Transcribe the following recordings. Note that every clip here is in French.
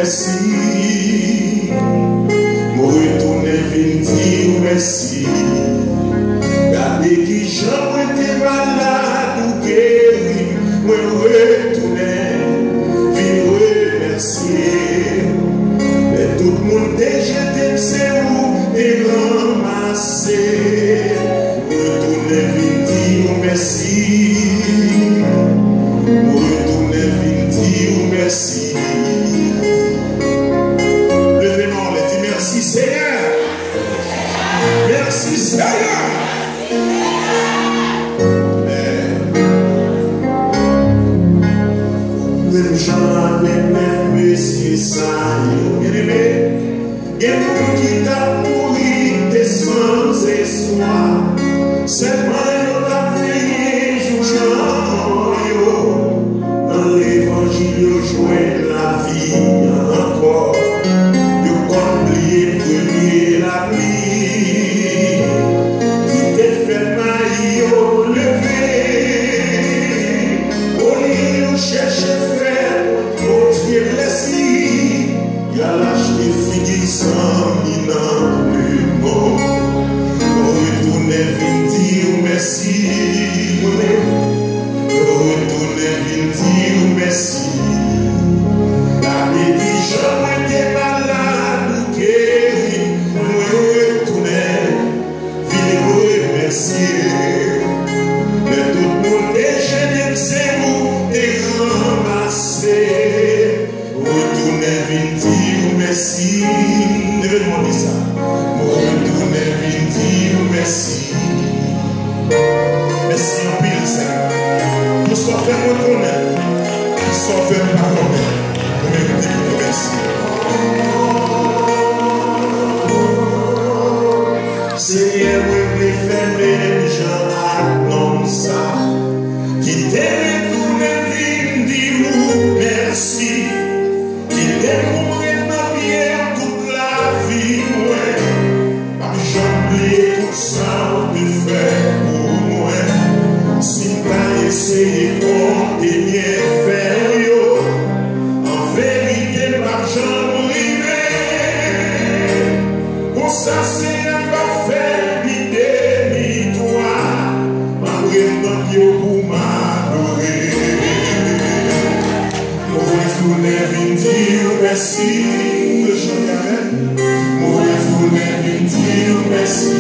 merci. Moi retourner vin dire merci. Gardez qui j'en été malade ou guéri. Moi retourner vin remercier. Et tout le monde déjà c'est vous et ramasser. Retourner vin dire merci. Retourner vin dire merci. Levez-moi, les dit merci Seigneur. Merci Seigneur. Même Jean avec 9 messieurs ça, bien aimé. Et nous qui t'a mouru, t'es sans espoir. Seulement nous t'a prié, jour dans l'évangile, jouer la vie encore. Nous oublier premier la pluie. Qui t'est fait maillot levé. Au lieu de chercher frère, au Dieu blessé. Il a lâché figues sans minant le mot. Retournez vite dire merci. Retournez vite dire merci. La béni j'en étais malade ou guéri. Retournez vite remercier. Mais tout le monde déjà c'est vous et ramasser. Retournez vite dire merci. Devez demander ça. Retournez vite dire merci. Merci en pile, Seigneur. Nous sommes fait reconnaître. Nous sommes fait pardonner. Nous méritons de merci. Seigneur, vous voulez faire les gens annoncer ça. Qui t'aime tout le vie, dis-vous merci. Qui t'aime mourir dans bien toute la vie, ouais. Par j'oublie tout ça de faire pour moi. Si pas essayer compter bien faire yo. En vérité, par j'en river. Pour ça, c'est un parfait, ni des ni toi. Ma vraiment yo pour m'adorer. Moi, je voulais dire merci. Le chant moi, je voulais dire merci.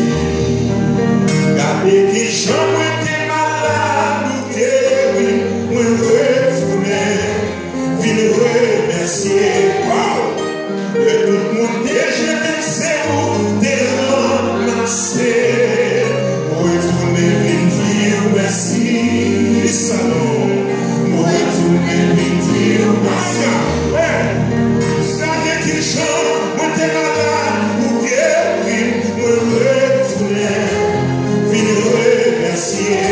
Gardez qui j'en étais malade ou guéri. Moi, je voulais venir remercier. Et tout le monde déjà c'est vous de ramasser. Moi, je voulais dire merci. Salon. Moi, je voulais dire merci. Gardez qui j'en étais malade ou guéri. Moi, je voulais venir remercier.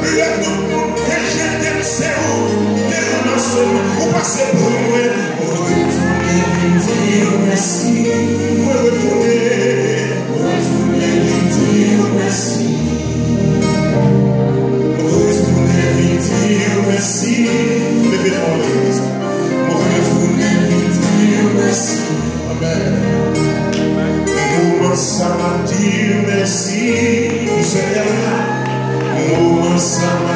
Le tout le monde déjà c'est vous de ramasser. Vous passez pour moi. Dire merci, moi retourner dire merci, dire merci, levez-moi l'église, moi retourner dire merci, amen. Moment ça m'a dit merci, Seigneur, moment ça m'a